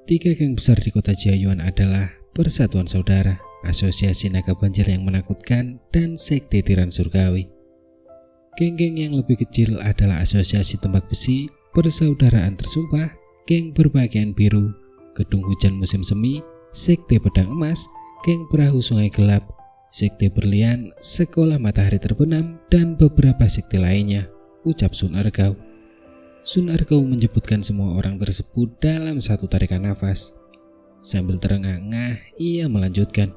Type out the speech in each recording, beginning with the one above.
Tiga geng besar di kota Jiayuan adalah Persatuan Saudara, Asosiasi Naga Banjir yang Menakutkan, dan Sekte Tiran Surgawi. Geng-geng yang lebih kecil adalah Asosiasi Tembak Besi, Persaudaraan Tersumpah, Geng Berpakaian Biru, Gedung Hujan Musim Semi, Sekte Pedang Emas, Geng Perahu Sungai Gelap, Sekte Berlian, Sekolah Matahari Terbenam, dan beberapa sekte lainnya, ucap Sun Ergau. Sun Ergau menyebutkan semua orang tersebut dalam satu tarikan nafas. Sambil terengah-engah, ia melanjutkan.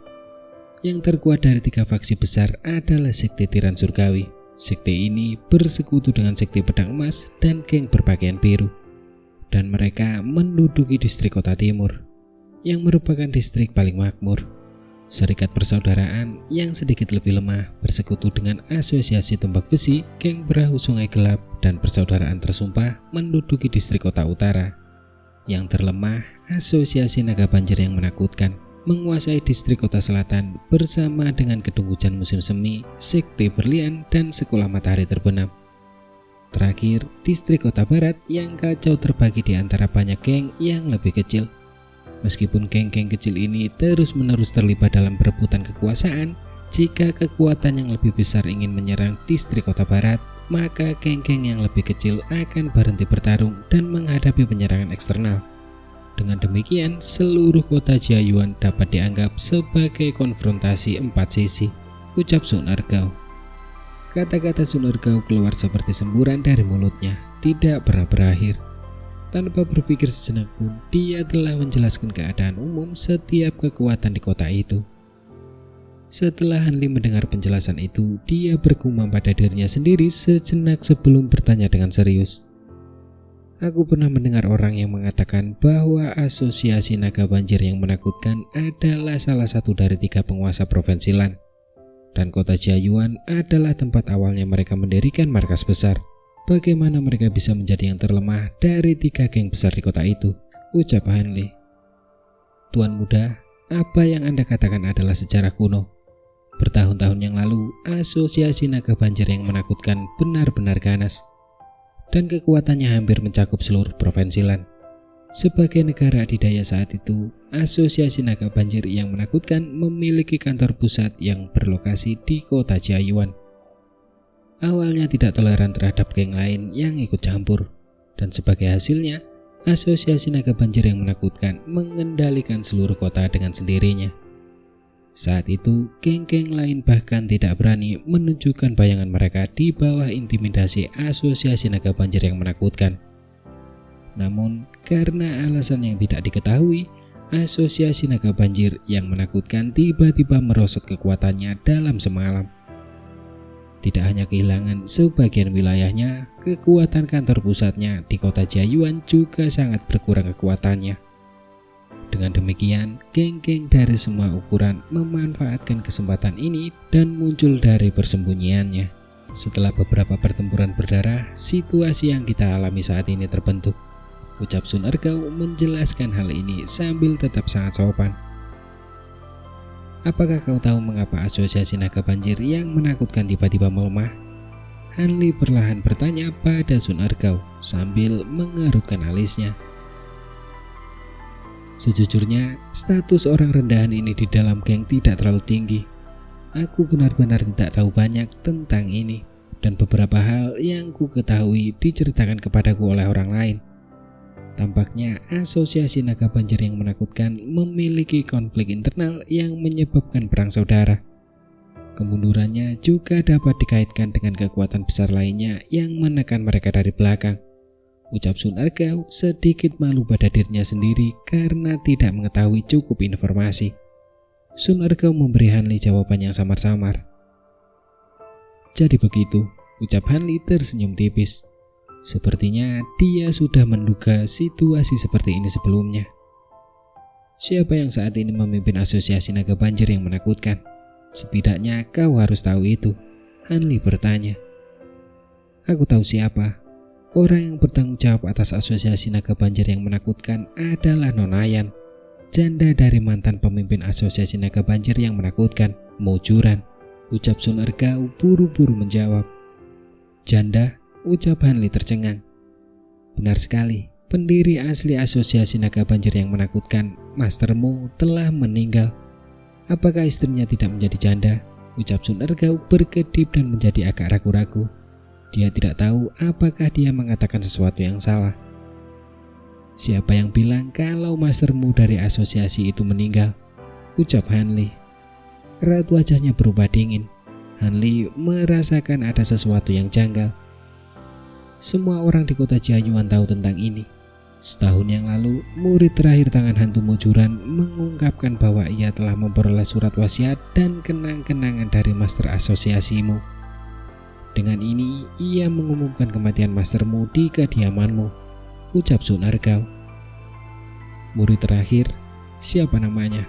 Yang terkuat dari tiga faksi besar adalah Sekte Tiran Surgawi. Sekte ini bersekutu dengan Sekte Pedang Emas dan Geng Berpakaian Biru. Dan mereka menduduki distrik Kota Timur, yang merupakan distrik paling makmur. Serikat Persaudaraan yang sedikit lebih lemah bersekutu dengan Asosiasi Tembak Besi, Geng Perahu Sungai Gelap, dan Persaudaraan Tersumpah menduduki distrik Kota Utara. Yang terlemah, Asosiasi Naga Banjir yang Menakutkan menguasai distrik Kota Selatan bersama dengan Gedung Hujan Musim Semi, Sekte Berlian, dan Sekolah Matahari Terbenam. Terakhir, distrik Kota Barat yang kacau terbagi di antara banyak geng yang lebih kecil. Meskipun geng-geng kecil ini terus-menerus terlibat dalam perebutan kekuasaan, jika kekuatan yang lebih besar ingin menyerang distrik Kota Barat, maka geng-geng yang lebih kecil akan berhenti bertarung dan menghadapi penyerangan eksternal. Dengan demikian, seluruh kota Jiayuan dapat dianggap sebagai konfrontasi empat sisi, ucap Sun Ergau. Kata-kata Sun Ergau keluar seperti semburan dari mulutnya, tidak pernah berakhir. Tanpa berpikir sejenak pun, dia telah menjelaskan keadaan umum setiap kekuatan di kota itu. Setelah Hanli mendengar penjelasan itu, dia bergumam pada dirinya sendiri sejenak sebelum bertanya dengan serius. Aku pernah mendengar orang yang mengatakan bahwa Asosiasi Naga Banjir yang Menakutkan adalah salah satu dari tiga penguasa Provinsi Lan. Dan kota Jiayuan adalah tempat awalnya mereka mendirikan markas besar. Bagaimana mereka bisa menjadi yang terlemah dari tiga geng besar di kota itu, ucap Hanli. Tuan muda, apa yang Anda katakan adalah sejarah kuno. Bertahun-tahun yang lalu, Asosiasi Naga Banjir yang Menakutkan benar-benar ganas, dan kekuatannya hampir mencakup seluruh provinsi Lan. Sebagai negara adidaya saat itu, Asosiasi Naga Banjir yang Menakutkan memiliki kantor pusat yang berlokasi di kota Jiayuan. Awalnya tidak toleran terhadap geng lain yang ikut campur, dan sebagai hasilnya, Asosiasi Naga Banjir yang Menakutkan mengendalikan seluruh kota dengan sendirinya. Saat itu, geng-geng lain bahkan tidak berani menunjukkan bayangan mereka di bawah intimidasi Asosiasi Naga Banjir yang Menakutkan. Namun, karena alasan yang tidak diketahui, Asosiasi Naga Banjir yang Menakutkan tiba-tiba merosot kekuatannya dalam semalam. Tidak hanya kehilangan sebagian wilayahnya, kekuatan kantor pusatnya di kota Jiayuan juga sangat berkurang kekuatannya. Dengan demikian, geng-geng dari semua ukuran memanfaatkan kesempatan ini dan muncul dari persembunyiannya. Setelah beberapa pertempuran berdarah, situasi yang kita alami saat ini terbentuk, ucap Sun Ergau menjelaskan hal ini sambil tetap sangat sopan. Apakah kau tahu mengapa Asosiasi Naga Banjir yang Menakutkan tiba-tiba melemah? Hanli perlahan bertanya pada Sun Ergau sambil mengerutkan alisnya. Sejujurnya, status orang rendahan ini di dalam geng tidak terlalu tinggi. Aku benar-benar tidak tahu banyak tentang ini, dan beberapa hal yang ku ketahui diceritakan kepadaku oleh orang lain. Tampaknya Asosiasi Naga Banjir yang Menakutkan memiliki konflik internal yang menyebabkan perang saudara. Kemundurannya juga dapat dikaitkan dengan kekuatan besar lainnya yang menekan mereka dari belakang, ucap Sun Ergau sedikit malu pada dirinya sendiri karena tidak mengetahui cukup informasi. Sun Ergau memberi Hanli jawaban yang samar-samar. Jadi begitu, ucap Hanli tersenyum tipis. Sepertinya dia sudah menduga situasi seperti ini sebelumnya. Siapa yang saat ini memimpin Asosiasi Naga Banjir yang Menakutkan? Setidaknya kau harus tahu itu, Hanli bertanya. Aku tahu siapa. Orang yang bertanggung jawab atas Asosiasi Naga Banjir yang Menakutkan adalah Nonayan, janda dari mantan pemimpin Asosiasi Naga Banjir yang Menakutkan, Mojuran, ucap Sun Ergau buru-buru menjawab. Janda, ucap Hanli tercengang. Benar sekali, pendiri asli asosiasi naga banjir yang menakutkan, Master Mu, telah meninggal. Apakah istrinya tidak menjadi janda? Ucap Sun Ergao berkedip dan menjadi agak ragu-ragu. Dia tidak tahu apakah dia mengatakan sesuatu yang salah. Siapa yang bilang kalau Master Mu dari asosiasi itu meninggal? Ucap Han Li. Raut wajahnya berubah dingin. Han Li merasakan ada sesuatu yang janggal. Semua orang di kota Jiayuan tahu tentang ini. Setahun yang lalu, murid terakhir tangan hantu Mujuran mengungkapkan bahwa ia telah memperoleh surat wasiat dan kenang-kenangan dari Master Asosiasimu. Dengan ini, ia mengumumkan kematian Mastermu di kediamanmu, ucap Sun Ergao. Murid terakhir, siapa namanya?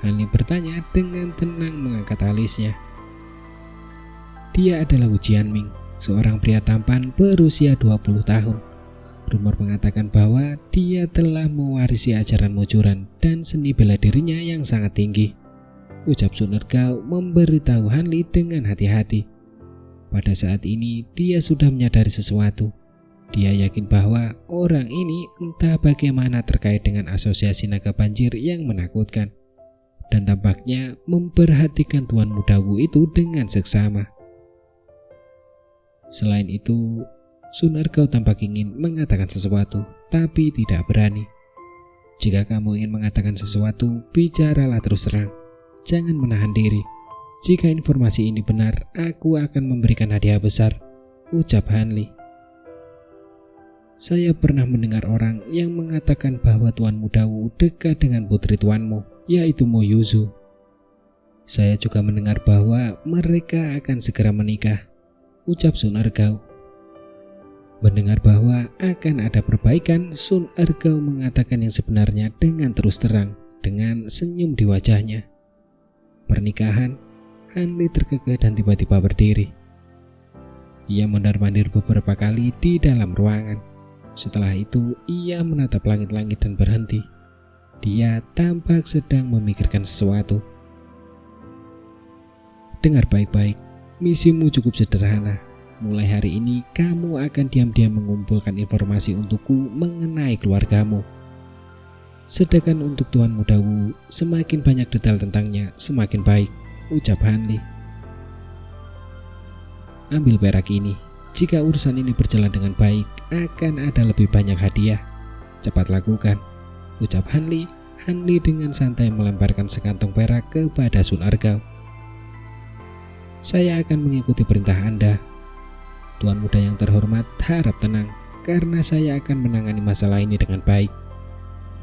Han Li bertanya dengan tenang mengangkat alisnya. Dia adalah Wu Jianming, seorang pria tampan berusia 20 tahun. Rumor mengatakan bahwa dia telah mewarisi ajaran Mujuran dan seni bela dirinya yang sangat tinggi, ucap Sun Ergao memberitahu Han Li dengan hati-hati. Pada saat ini dia sudah menyadari sesuatu. Dia yakin bahwa orang ini entah bagaimana terkait dengan asosiasi naga banjir yang menakutkan, dan tampaknya memperhatikan Tuan Muda Wu itu dengan seksama. Selain itu, Sun Ergao tampak ingin mengatakan sesuatu, tapi tidak berani. Jika kamu ingin mengatakan sesuatu, bicaralah terus terang. Jangan menahan diri. Jika informasi ini benar, aku akan memberikan hadiah besar, ucap Han Li. Saya pernah mendengar orang yang mengatakan bahwa Tuan Muda Wu dekat dengan putri tuanmu, yaitu Mo Yuzu. Saya juga mendengar bahwa mereka akan segera menikah, ucap Sun Ergao. Mendengar bahwa akan ada perbaikan, Sun Ergao mengatakan yang sebenarnya dengan terus terang, dengan senyum di wajahnya. Pernikahan? Han Li terkekeh dan tiba-tiba berdiri. Ia mondar-mandir beberapa kali di dalam ruangan. Setelah itu, ia menatap langit-langit dan berhenti. Dia tampak sedang memikirkan sesuatu. Dengar baik-baik, misimu cukup sederhana. Mulai hari ini, kamu akan diam-diam mengumpulkan informasi untukku mengenai keluargamu. Sedangkan untuk Tuan Muda Wu, semakin banyak detail tentangnya, semakin baik, ucap Han Li. Ambil perak ini. Jika urusan ini berjalan dengan baik, akan ada lebih banyak hadiah. Cepat lakukan, ucap Han Li. Han Li dengan santai melemparkan sekantong perak kepada Sun Ergao. Saya akan mengikuti perintah Anda. Tuan muda yang terhormat, harap tenang, karena saya akan menangani masalah ini dengan baik.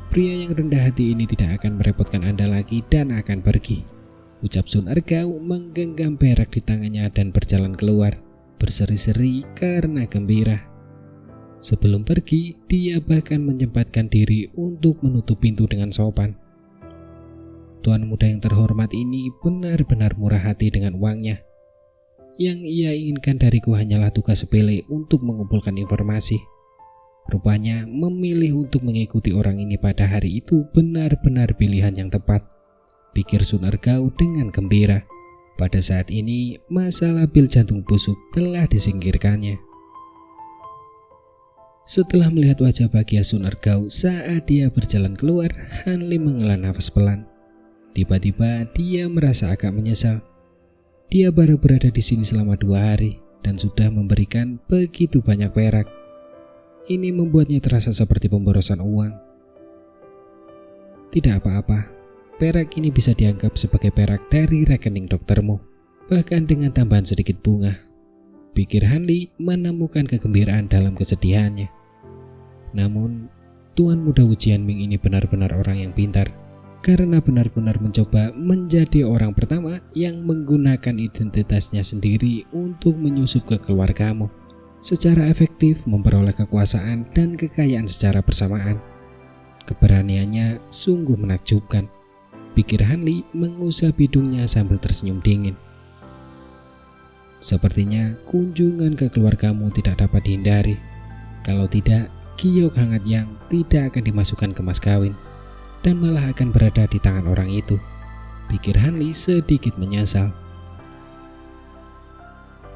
Pria yang rendah hati ini tidak akan merepotkan Anda lagi dan akan pergi, ucap Sun Ergao menggenggam perak di tangannya dan berjalan keluar, berseri-seri karena gembira. Sebelum pergi, dia bahkan menyempatkan diri untuk menutup pintu dengan sopan. Tuan muda yang terhormat ini benar-benar murah hati dengan uangnya. Yang ia inginkan dariku hanyalah tugas sepele untuk mengumpulkan informasi. Rupanya memilih untuk mengikuti orang ini pada hari itu benar-benar pilihan yang tepat, pikir Sun Ergao dengan gembira. Pada saat ini, masalah pil jantung busuk telah disingkirkannya. Setelah melihat wajah bahagia Sun Ergao saat dia berjalan keluar, Han Li menghela nafas pelan. Tiba-tiba dia merasa agak menyesal. Dia baru berada di sini selama 2 hari dan sudah memberikan begitu banyak perak. Ini membuatnya terasa seperti pemborosan uang. Tidak apa-apa, perak ini bisa dianggap sebagai perak dari rekening doktermu, bahkan dengan tambahan sedikit bunga, pikir Han Li menemukan kegembiraan dalam kesedihannya. Namun, Tuan Muda Wu Jianming ini benar-benar orang yang pintar, karena benar-benar mencoba menjadi orang pertama yang menggunakan identitasnya sendiri untuk menyusup ke keluargamu, secara efektif memperoleh kekuasaan dan kekayaan secara bersamaan. Keberaniannya sungguh menakjubkan, pikir Han Li mengusap hidungnya sambil tersenyum dingin. Sepertinya kunjungan ke keluargamu tidak dapat dihindari. Kalau tidak, giok hangat yang tidak akan dimasukkan ke mas kawin dan malah akan berada di tangan orang itu, pikir Han Li sedikit menyesal.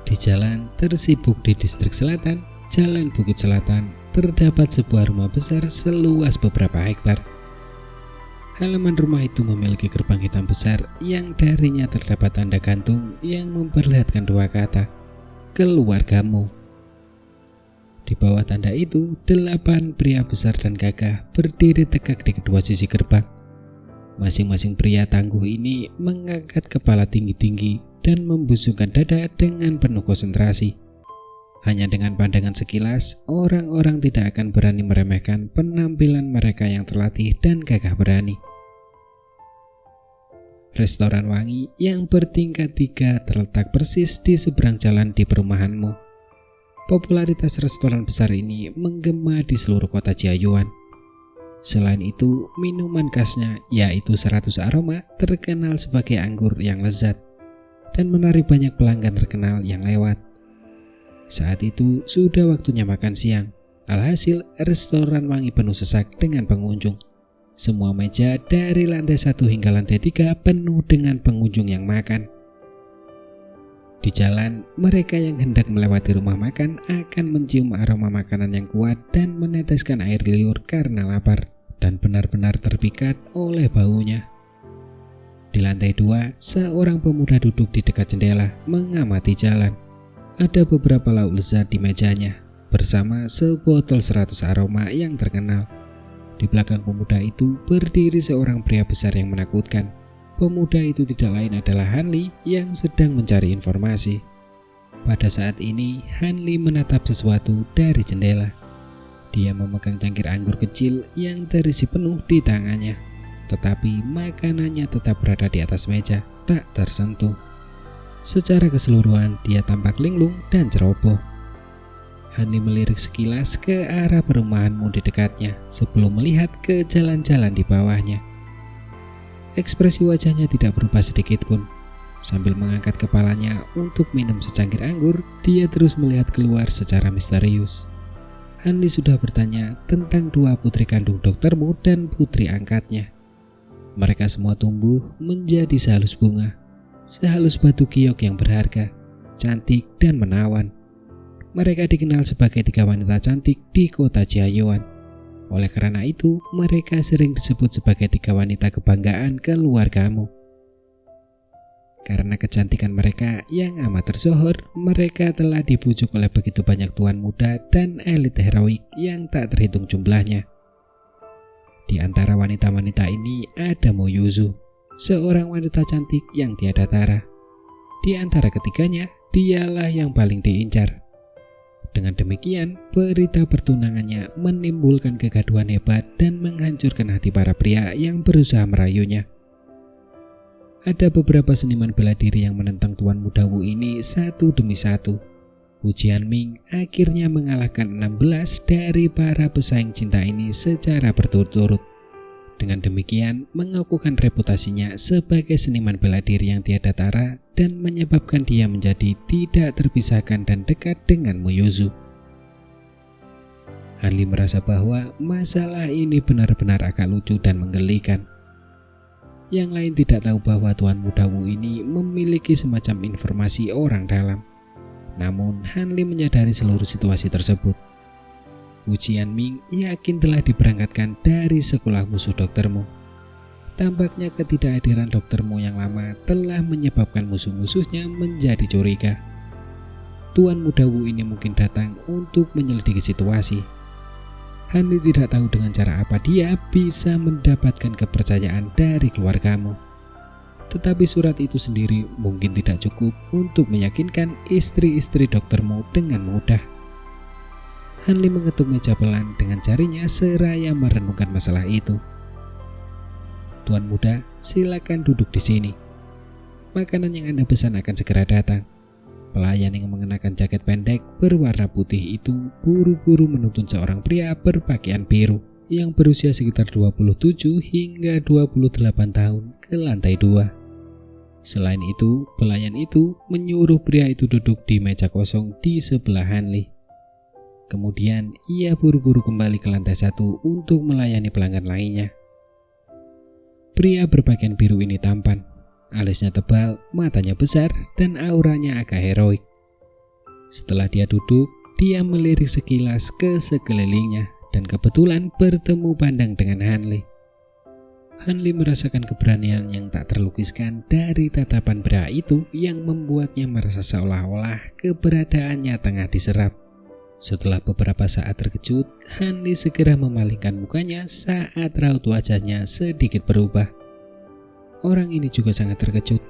Di jalan tersibuk di distrik selatan, Jalan Bukit Selatan, terdapat sebuah rumah besar seluas beberapa hektar. Halaman rumah itu memiliki gerbang hitam besar yang darinya terdapat tanda gantung yang memperlihatkan dua kata, keluargamu. Di bawah tanda itu, 8 pria besar dan gagah berdiri tegak di kedua sisi gerbang. Masing-masing pria tangguh ini mengangkat kepala tinggi-tinggi dan membusungkan dada dengan penuh konsentrasi. Hanya dengan pandangan sekilas, orang-orang tidak akan berani meremehkan penampilan mereka yang terlatih dan gagah berani. Restoran wangi yang bertingkat 3 terletak persis di seberang jalan di perumahanmu. Popularitas restoran besar ini menggema di seluruh kota Jiayuan. Selain itu, minuman khasnya yaitu 100 aroma terkenal sebagai anggur yang lezat dan menarik banyak pelanggan terkenal yang lewat. Saat itu sudah waktunya makan siang. Alhasil, restoran wangi penuh sesak dengan pengunjung. Semua meja dari lantai 1 hingga lantai 3 penuh dengan pengunjung yang makan. Di jalan, mereka yang hendak melewati rumah makan akan mencium aroma makanan yang kuat dan meneteskan air liur karena lapar dan benar-benar terpikat oleh baunya. Di lantai 2, seorang pemuda duduk di dekat jendela mengamati jalan. Ada beberapa lauk lezat di mejanya bersama sebotol 100 aroma yang terkenal. Di belakang pemuda itu berdiri seorang pria besar yang menakutkan. Pemuda itu tidak lain adalah Hanli yang sedang mencari informasi. Pada saat ini, Hanli menatap sesuatu dari jendela. Dia memegang cangkir anggur kecil yang terisi penuh di tangannya. Tetapi makanannya tetap berada di atas meja, tak tersentuh. Secara keseluruhan, dia tampak linglung dan ceroboh. Hanli melirik sekilas ke arah perumahanmu di dekatnya sebelum melihat ke jalan-jalan di bawahnya. Ekspresi wajahnya tidak berubah sedikit pun. Sambil mengangkat kepalanya untuk minum secangkir anggur, dia terus melihat keluar secara misterius. Hanli sudah bertanya tentang 2 putri kandung doktermu dan putri angkatnya. Mereka semua tumbuh menjadi sehalus bunga, sehalus batu giok yang berharga, cantik dan menawan. Mereka dikenal sebagai 3 wanita cantik di kota Jiayuan. Oleh karena itu, mereka sering disebut sebagai 3 wanita kebanggaan keluargamu. Karena kecantikan mereka yang amat tersohor, mereka telah dibujuk oleh begitu banyak tuan muda dan elit heroik yang tak terhitung jumlahnya. Di antara wanita-wanita ini ada Moyuzu, seorang wanita cantik yang tiada tara. Di antara ketiganya, dialah yang paling diincar. Dengan demikian, berita pertunangannya menimbulkan kegaduhan hebat dan menghancurkan hati para pria yang berusaha merayunya. Ada beberapa seniman bela diri yang menentang Tuan Muda Wu ini satu demi satu. Wu Jianming akhirnya mengalahkan 16 dari para pesaing cinta ini secara berturut-turut. Dengan demikian, mengukuhkan reputasinya sebagai seniman bela diri yang tiada tara dan menyebabkan dia menjadi tidak terpisahkan dan dekat dengan Moyuzu. Hanli merasa bahwa masalah ini benar-benar agak lucu dan menggelikan. Yang lain tidak tahu bahwa Tuan Muda Wu ini memiliki semacam informasi orang dalam. Namun, Hanli menyadari seluruh situasi tersebut. Wu Jianming yakin telah diberangkatkan dari sekolah musuh doktermu. Tampaknya ketidakhadiran doktermu yang lama telah menyebabkan musuh-musuhnya menjadi curiga. Tuan Muda Wu ini mungkin datang untuk menyelidiki situasi. Hanli tidak tahu dengan cara apa dia bisa mendapatkan kepercayaan dari keluargamu. Tetapi surat itu sendiri mungkin tidak cukup untuk meyakinkan istri-istri doktermu dengan mudah. Hanli mengetuk meja pelan dengan jarinya seraya merenungkan masalah itu. Tuan muda, silakan duduk di sini. Makanan yang Anda pesan akan segera datang. Pelayan yang mengenakan jaket pendek berwarna putih itu buru-buru menuntun seorang pria berpakaian biru yang berusia sekitar 27 hingga 28 tahun ke lantai 2. Selain itu, pelayan itu menyuruh pria itu duduk di meja kosong di sebelah Hanli. Kemudian ia buru-buru kembali ke lantai 1 untuk melayani pelanggan lainnya. Pria berpakaian biru ini tampan, alisnya tebal, matanya besar, dan auranya agak heroik. Setelah dia duduk, dia melirik sekilas ke sekelilingnya dan kebetulan bertemu pandang dengan Hanli. Hanli merasakan keberanian yang tak terlukiskan dari tatapan pria itu yang membuatnya merasa seolah-olah keberadaannya tengah diserap. Setelah beberapa saat terkejut, Hanli segera memalingkan mukanya saat raut wajahnya sedikit berubah. Orang ini juga sangat terkejut.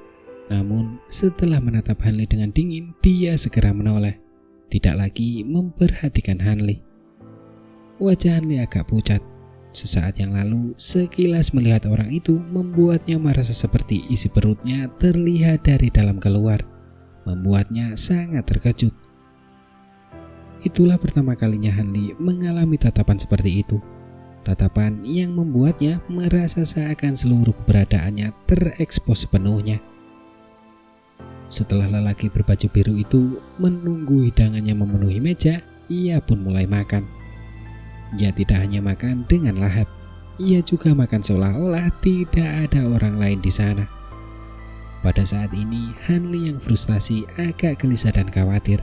Namun setelah menatap Hanli dengan dingin, dia segera menoleh, tidak lagi memperhatikan Hanli. Wajah Hanli agak pucat. Sesaat yang lalu, sekilas melihat orang itu membuatnya merasa seperti isi perutnya terlihat dari dalam keluar, membuatnya sangat terkejut. Itulah pertama kalinya Hanli mengalami tatapan seperti itu. Tatapan yang membuatnya merasa seakan seluruh keberadaannya terekspos sepenuhnya. Setelah lelaki berbaju biru itu menunggu hidangannya memenuhi meja, ia pun mulai makan. Ia tidak hanya makan dengan lahap, ia juga makan seolah-olah tidak ada orang lain di sana. Pada saat ini, Hanli yang frustasi agak gelisah dan khawatir.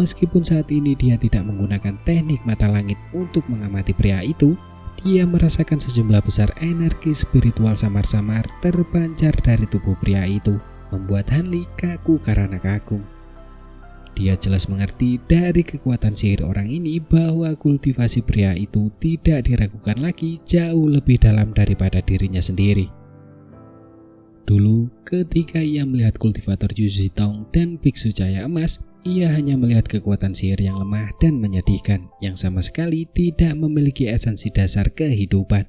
Meskipun saat ini dia tidak menggunakan teknik mata langit untuk mengamati pria itu, dia merasakan sejumlah besar energi spiritual samar-samar terpancar dari tubuh pria itu, membuat Hanli kaku karena kagum. Dia jelas mengerti dari kekuatan sihir orang ini bahwa kultivasi pria itu tidak diragukan lagi jauh lebih dalam daripada dirinya sendiri. Dulu, ketika ia melihat kultivator Yu Zitong dan biksu cahaya emas, ia hanya melihat kekuatan sihir yang lemah dan menyedihkan, yang sama sekali tidak memiliki esensi dasar kehidupan.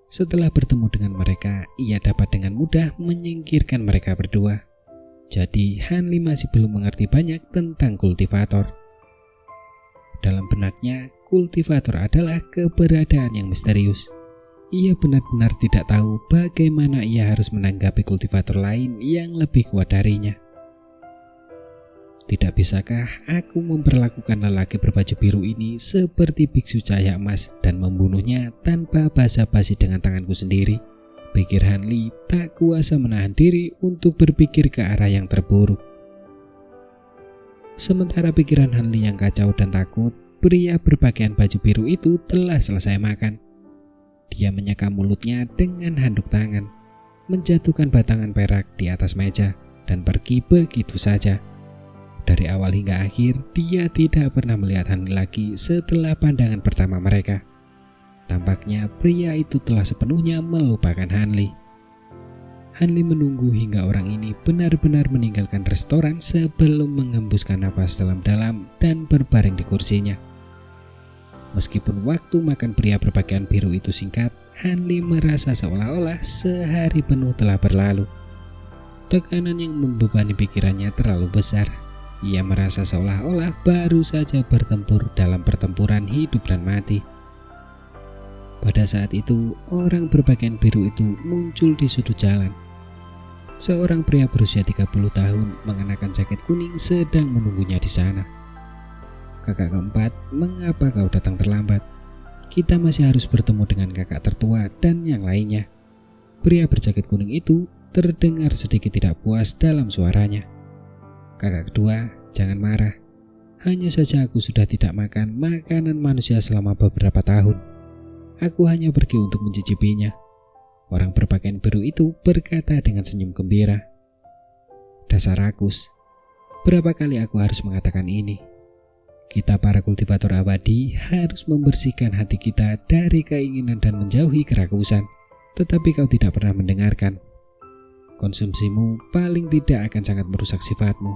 Setelah bertemu dengan mereka, ia dapat dengan mudah menyingkirkan mereka berdua. Jadi Hanli masih belum mengerti banyak tentang kultivator. Dalam benaknya, kultivator adalah keberadaan yang misterius. Ia benar-benar tidak tahu bagaimana ia harus menanggapi kultivator lain yang lebih kuat darinya. Tidak bisakah aku memperlakukan lelaki berbaju biru ini seperti biksu cahaya emas dan membunuhnya tanpa basa-basi dengan tanganku sendiri? Pikir Hanli tak kuasa menahan diri untuk berpikir ke arah yang terburuk. Sementara pikiran Hanli yang kacau dan takut, pria berpakaian baju biru itu telah selesai makan. Dia menyeka mulutnya dengan handuk tangan, menjatuhkan batangan perak di atas meja, dan pergi begitu saja. Dari awal hingga akhir, dia tidak pernah melihat Hanli lagi setelah pandangan pertama mereka. Tampaknya pria itu telah sepenuhnya melupakan Hanli. Hanli menunggu hingga orang ini benar-benar meninggalkan restoran sebelum menghembuskan nafas dalam-dalam dan berbaring di kursinya. Meskipun waktu makan pria berpakaian biru itu singkat, Hanli merasa seolah-olah sehari penuh telah berlalu. Tekanan yang membebani pikirannya terlalu besar. Ia merasa seolah-olah baru saja bertempur dalam pertempuran hidup dan mati. Pada saat itu, orang berpakaian biru itu muncul di sudut jalan. Seorang pria berusia 30 tahun mengenakan jaket kuning sedang menunggunya di sana. Kakak keempat, mengapa kau datang terlambat? Kita masih harus bertemu dengan kakak tertua dan yang lainnya. Pria berjaket kuning itu terdengar sedikit tidak puas dalam suaranya. Kakak kedua, jangan marah. Hanya saja aku sudah tidak makan makanan manusia selama beberapa tahun. Aku hanya pergi untuk mencicipinya. Orang berpakaian biru itu berkata dengan senyum gembira. Dasar rakus, berapa kali aku harus mengatakan ini? Kita para kultivator abadi harus membersihkan hati kita dari keinginan dan menjauhi kerakusan. Tetapi kau tidak pernah mendengarkan. Konsumsimu paling tidak akan sangat merusak sifatmu.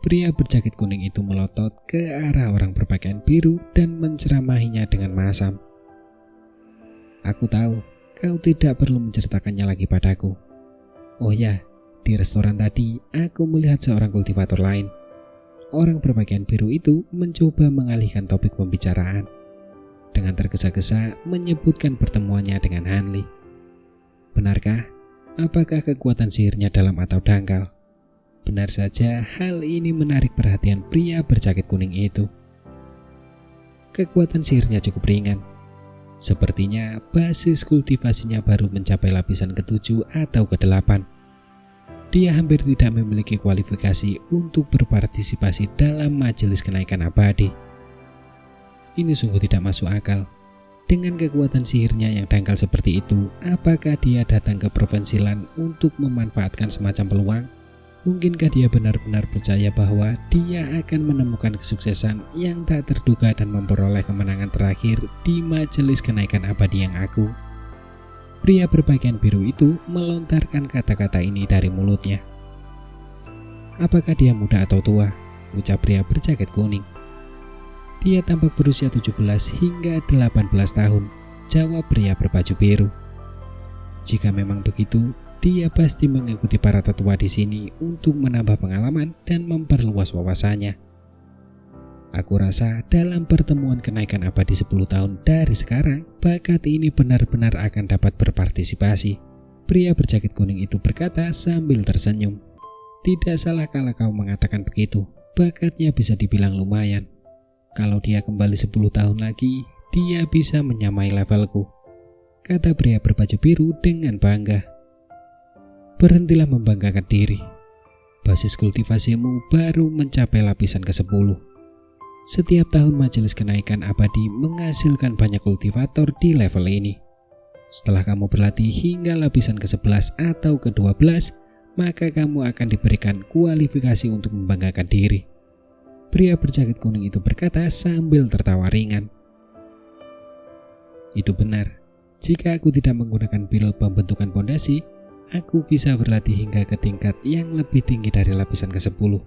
Pria berjaket kuning itu melotot ke arah orang berpakaian biru dan menceramahinya dengan masam. Aku tahu, kau tidak perlu menceritakannya lagi padaku. Oh ya, di restoran tadi aku melihat seorang kultivator lain. Orang berpakaian biru itu mencoba mengalihkan topik pembicaraan. Dengan tergesa-gesa menyebutkan pertemuannya dengan Hanli. Benarkah? Apakah kekuatan sihirnya dalam atau dangkal? Benar saja, hal ini menarik perhatian pria berjaket kuning itu. Kekuatan sihirnya cukup ringan. Sepertinya basis kultivasinya baru mencapai lapisan ke-7 atau ke-8. dia hampir tidak memiliki kualifikasi untuk berpartisipasi dalam majelis kenaikan abadi. Ini sungguh tidak masuk akal. Dengan kekuatan sihirnya yang dangkal seperti itu, apakah dia datang ke Provinsi Lan untuk memanfaatkan semacam peluang? Mungkinkah dia benar-benar percaya bahwa dia akan menemukan kesuksesan yang tak terduga dan memperoleh kemenangan terakhir di majelis kenaikan abadi yang agung? Pria berpakaian biru itu melontarkan kata-kata ini dari mulutnya. Apakah dia muda atau tua? Ucap pria berjaket kuning. Dia tampak berusia 17 hingga 18 tahun, jawab pria berbaju biru. Jika memang begitu, dia pasti mengikuti para tetua di sini untuk menambah pengalaman dan memperluas wawasannya. Aku rasa dalam pertemuan kenaikan abadi 10 tahun dari sekarang, bakat ini benar-benar akan dapat berpartisipasi. Pria berjaket kuning itu berkata sambil tersenyum. Tidak salah kalau kau mengatakan begitu, bakatnya bisa dibilang lumayan. Kalau dia kembali 10 tahun lagi, dia bisa menyamai levelku, kata pria berbaju biru dengan bangga. Berhentilah membanggakan diri. Basis kultivasimu baru mencapai lapisan ke-10. Setiap tahun majelis kenaikan abadi menghasilkan banyak kultivator di level ini. Setelah kamu berlatih hingga lapisan ke-11 atau ke-12, maka kamu akan diberikan kualifikasi untuk membanggakan diri. Pria berjaket kuning itu berkata sambil tertawa ringan. Itu benar. Jika aku tidak menggunakan pil pembentukan pondasi, aku bisa berlatih hingga ke tingkat yang lebih tinggi dari lapisan ke-10.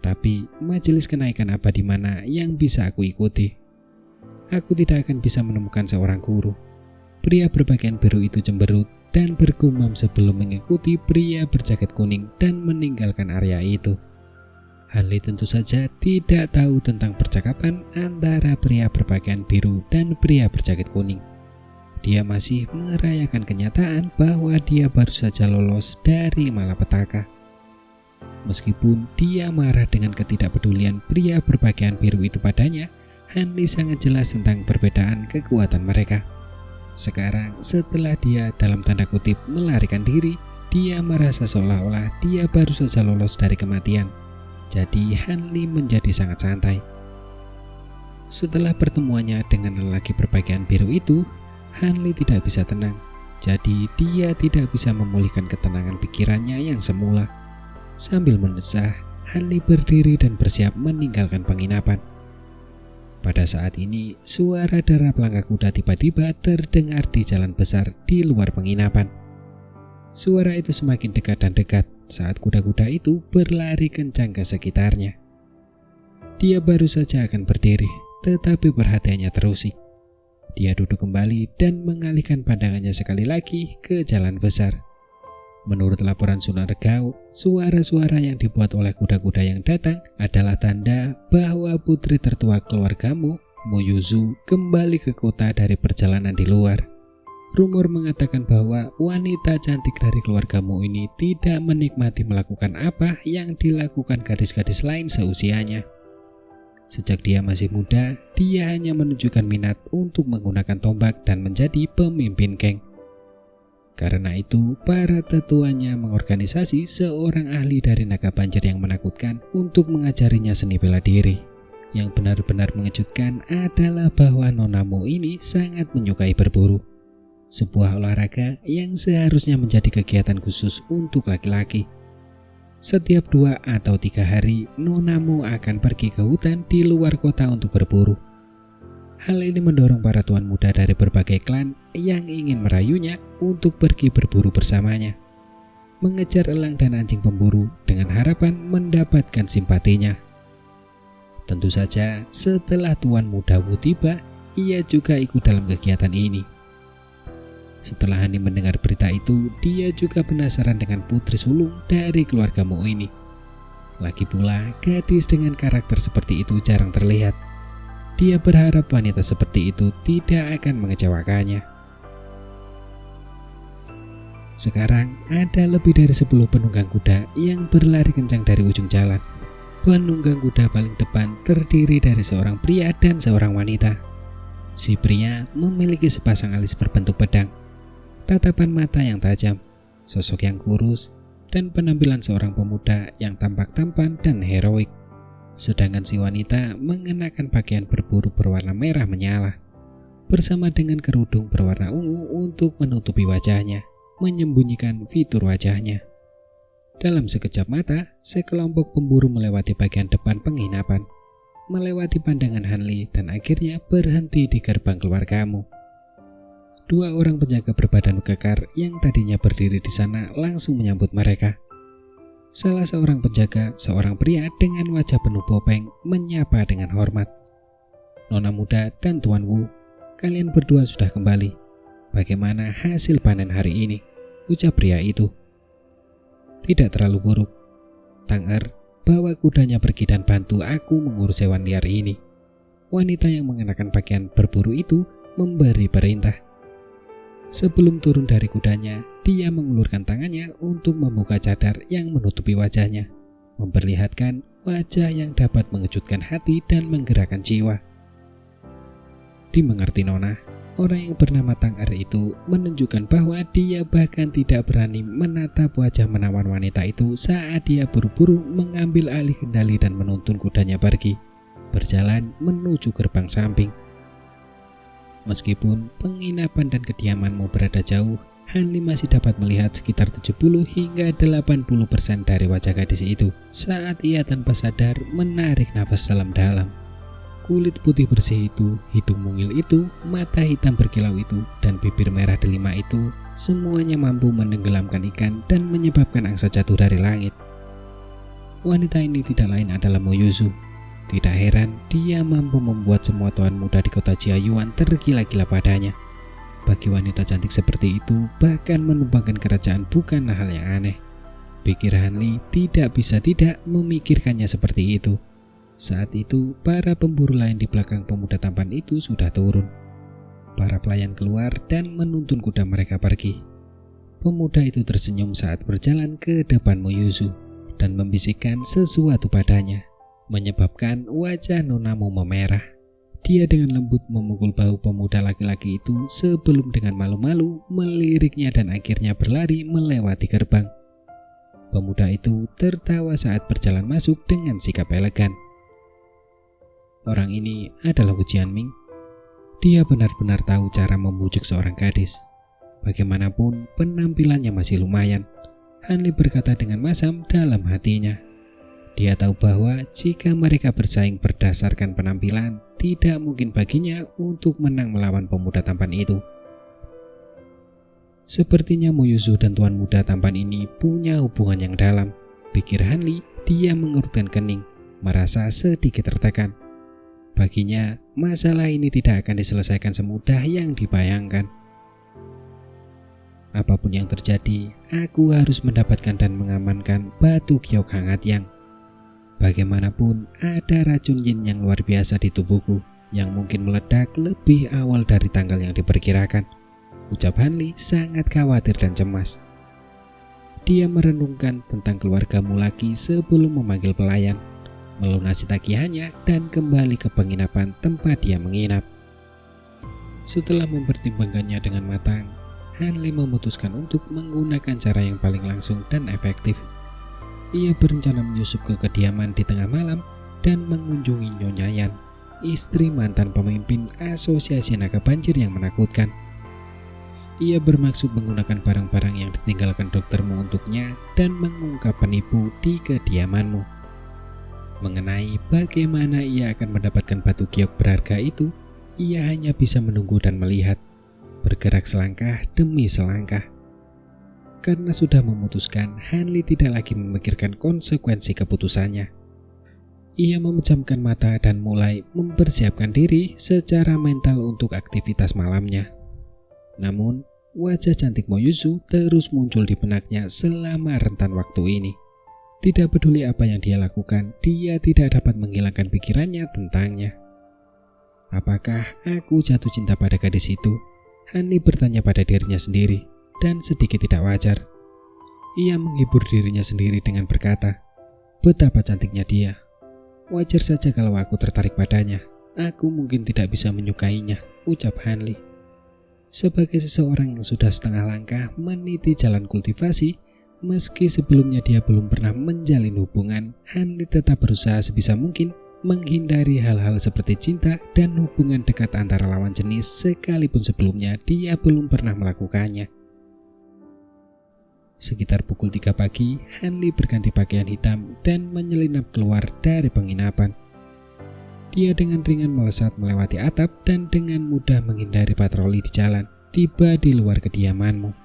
Tapi majelis kenaikan abadi mana yang bisa aku ikuti? Aku tidak akan bisa menemukan seorang guru. Pria berpakaian biru itu cemberut dan bergumam sebelum mengikuti pria berjaket kuning dan meninggalkan area itu. Hanli tentu saja tidak tahu tentang percakapan antara pria berpakaian biru dan pria berjaket kuning. Dia masih merayakan kenyataan bahwa dia baru saja lolos dari malapetaka. Meskipun dia marah dengan ketidakpedulian pria berpakaian biru itu padanya, Hanli sangat jelas tentang perbedaan kekuatan mereka. Sekarang setelah dia dalam tanda kutip melarikan diri, dia merasa seolah-olah dia baru saja lolos dari kematian. Jadi Hanli menjadi sangat santai. Setelah pertemuannya dengan lelaki berpakaian biru itu, Hanli tidak bisa tenang. Jadi dia tidak bisa memulihkan ketenangan pikirannya yang semula. Sambil mendesah, Hanli berdiri dan bersiap meninggalkan penginapan. Pada saat ini, suara derap langkah kuda tiba-tiba terdengar di jalan besar di luar penginapan. Suara itu semakin dekat dan dekat saat kuda-kuda itu berlari kencang ke sekitarnya. Dia baru saja akan berdiri, tetapi perhatiannya terusik. Dia duduk kembali dan mengalihkan pandangannya sekali lagi ke jalan besar. Menurut laporan Sunan Regao, suara-suara yang dibuat oleh kuda-kuda yang datang adalah tanda bahwa putri tertua keluargamu, Muyuzu, kembali ke kota dari perjalanan di luar. Rumor mengatakan bahwa wanita cantik dari keluargamu ini tidak menikmati melakukan apa yang dilakukan gadis-gadis lain seusianya. Sejak dia masih muda, dia hanya menunjukkan minat untuk menggunakan tombak dan menjadi pemimpin geng. Karena itu, para tetuanya mengorganisasi seorang ahli dari naga banjir yang menakutkan untuk mengajarinya seni bela diri. Yang benar-benar mengejutkan adalah bahwa Nonamu ini sangat menyukai berburu. Sebuah olahraga yang seharusnya menjadi kegiatan khusus untuk laki-laki. Setiap 2 atau 3 hari, Nonamu akan pergi ke hutan di luar kota untuk berburu. Hal ini mendorong para tuan muda dari berbagai klan yang ingin merayunya untuk pergi berburu bersamanya, mengejar elang dan anjing pemburu dengan harapan mendapatkan simpatinya. Tentu saja setelah tuan muda Wu tiba, ia juga ikut dalam kegiatan ini. Setelah Hani mendengar berita itu, dia juga penasaran dengan putri sulung dari keluarga Mu ini. Lagi pula, gadis dengan karakter seperti itu jarang terlihat. Dia berharap wanita seperti itu tidak akan mengecewakannya. Sekarang ada lebih dari 10 penunggang kuda yang berlari kencang dari ujung jalan. Penunggang kuda paling depan terdiri dari seorang pria dan seorang wanita. Si pria memiliki sepasang alis berbentuk pedang, tatapan mata yang tajam, sosok yang kurus, dan penampilan seorang pemuda yang tampak tampan dan heroik. Sedangkan si wanita mengenakan pakaian berburu berwarna merah menyala, bersama dengan kerudung berwarna ungu untuk menutupi wajahnya, menyembunyikan fitur wajahnya. Dalam sekejap mata, sekelompok pemburu melewati bagian depan penginapan, melewati pandangan Hanli dan akhirnya berhenti di gerbang keluargamu. Dua orang penjaga berbadan kekar yang tadinya berdiri di sana langsung menyambut mereka. Salah seorang penjaga, seorang pria dengan wajah penuh bopeng, menyapa dengan hormat. "Nona muda dan Tuan Wu, kalian berdua sudah kembali. Bagaimana hasil panen hari ini?" ucap pria itu. "Tidak terlalu buruk. Tang Er, bawa kudanya pergi dan bantu aku mengurus hewan liar ini." Wanita yang mengenakan pakaian berburu itu memberi perintah. Sebelum turun dari kudanya, dia mengulurkan tangannya untuk membuka cadar yang menutupi wajahnya, memperlihatkan wajah yang dapat mengejutkan hati dan menggerakkan jiwa. "Dimengerti, Nona." Orang yang bernama Tang Er itu menunjukkan bahwa dia bahkan tidak berani menatap wajah menawan wanita itu saat dia buru-buru mengambil alih kendali dan menuntun kudanya pergi, berjalan menuju gerbang samping. "Meskipun penginapan dan kediamanmu berada jauh, Hanli masih dapat melihat sekitar 70 hingga 80% dari wajah gadis itu saat ia tanpa sadar menarik napas dalam-dalam. Kulit putih bersih itu, hidung mungil itu, mata hitam berkilau itu, dan bibir merah delima itu, semuanya mampu menenggelamkan ikan dan menyebabkan angsa jatuh dari langit. Wanita ini tidak lain adalah Mo Yuzu. Tidak heran dia mampu membuat semua tuan muda di kota Jiayuan tergila-gila padanya. Bagi wanita cantik seperti itu, bahkan menumbangkan kerajaan bukanlah hal yang aneh. Pikir Hanli tidak bisa tidak memikirkannya seperti itu. Saat itu, para pemburu lain di belakang pemuda tampan itu sudah turun. Para pelayan keluar dan menuntun kuda mereka pergi. Pemuda itu tersenyum saat berjalan ke depan Mo Yuzu dan membisikkan sesuatu padanya, menyebabkan wajah Nonamu memerah. Dia dengan lembut memukul bahu pemuda laki-laki itu sebelum dengan malu-malu meliriknya dan akhirnya berlari melewati gerbang. Pemuda itu tertawa saat berjalan masuk dengan sikap elegan. Orang ini adalah Wu Jianming. Dia benar-benar tahu cara membujuk seorang gadis. Bagaimanapun penampilannya masih lumayan, Hanli berkata dengan masam dalam hatinya. Dia tahu bahwa jika mereka bersaing berdasarkan penampilan, tidak mungkin baginya untuk menang melawan pemuda tampan itu. Sepertinya Mo Yuzu dan tuan muda tampan ini punya hubungan yang dalam, pikir Hanli. Dia mengerutkan kening, merasa sedikit tertekan. Baginya, masalah ini tidak akan diselesaikan semudah yang dibayangkan. Apapun yang terjadi, aku harus mendapatkan dan mengamankan batu giok hangat yang. Bagaimanapun, ada racun yin yang luar biasa di tubuhku yang mungkin meledak lebih awal dari tanggal yang diperkirakan, ucap Hanli sangat khawatir dan cemas. Dia merenungkan tentang keluargamu lagi sebelum memanggil pelayan, melunasi tagihannya dan kembali ke penginapan tempat dia menginap. Setelah mempertimbangkannya dengan matang, Hanli memutuskan untuk menggunakan cara yang paling langsung dan efektif. Ia berencana menyusup ke kediaman di tengah malam dan mengunjungi Nyonya Yan, istri mantan pemimpin Asosiasi Naga Banjir yang menakutkan. Ia bermaksud menggunakan barang-barang yang ditinggalkan doktermu untuknya dan mengungkap penipu di kediamanmu. Mengenai bagaimana ia akan mendapatkan batu giok berharga itu, ia hanya bisa menunggu dan melihat, bergerak selangkah demi selangkah. Karena sudah memutuskan, Hanli tidak lagi memikirkan konsekuensi keputusannya. Ia memejamkan mata dan mulai mempersiapkan diri secara mental untuk aktivitas malamnya. Namun, wajah cantik Mo Yuzu terus muncul di benaknya selama rentan waktu ini. Tidak peduli apa yang dia lakukan, dia tidak dapat menghilangkan pikirannya tentangnya. Apakah aku jatuh cinta pada gadis itu? Hanli bertanya pada dirinya sendiri, dan sedikit tidak wajar. Ia menghibur dirinya sendiri dengan berkata, betapa cantiknya dia. Wajar saja kalau aku tertarik padanya. Aku mungkin tidak bisa menyukainya, ucap Hanli. Sebagai seseorang yang sudah setengah langkah meniti jalan kultivasi, Meski sebelumnya dia belum pernah menjalin hubungan, Hanli tetap berusaha sebisa mungkin menghindari hal-hal seperti cinta dan hubungan dekat antara lawan jenis, sekalipun sebelumnya dia belum pernah melakukannya. Sekitar pukul 3 pagi, Hanli berganti pakaian hitam dan menyelinap keluar dari penginapan. Dia dengan ringan melesat melewati atap dan dengan mudah menghindari patroli di jalan, tiba di luar kediamanmu.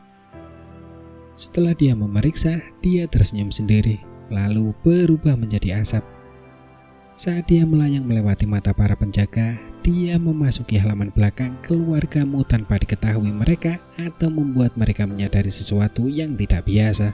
Setelah dia memeriksa, dia tersenyum sendiri, lalu berubah menjadi asap. Saat dia melayang melewati mata para penjaga, dia memasuki halaman belakang keluargamu tanpa diketahui mereka atau membuat mereka menyadari sesuatu yang tidak biasa.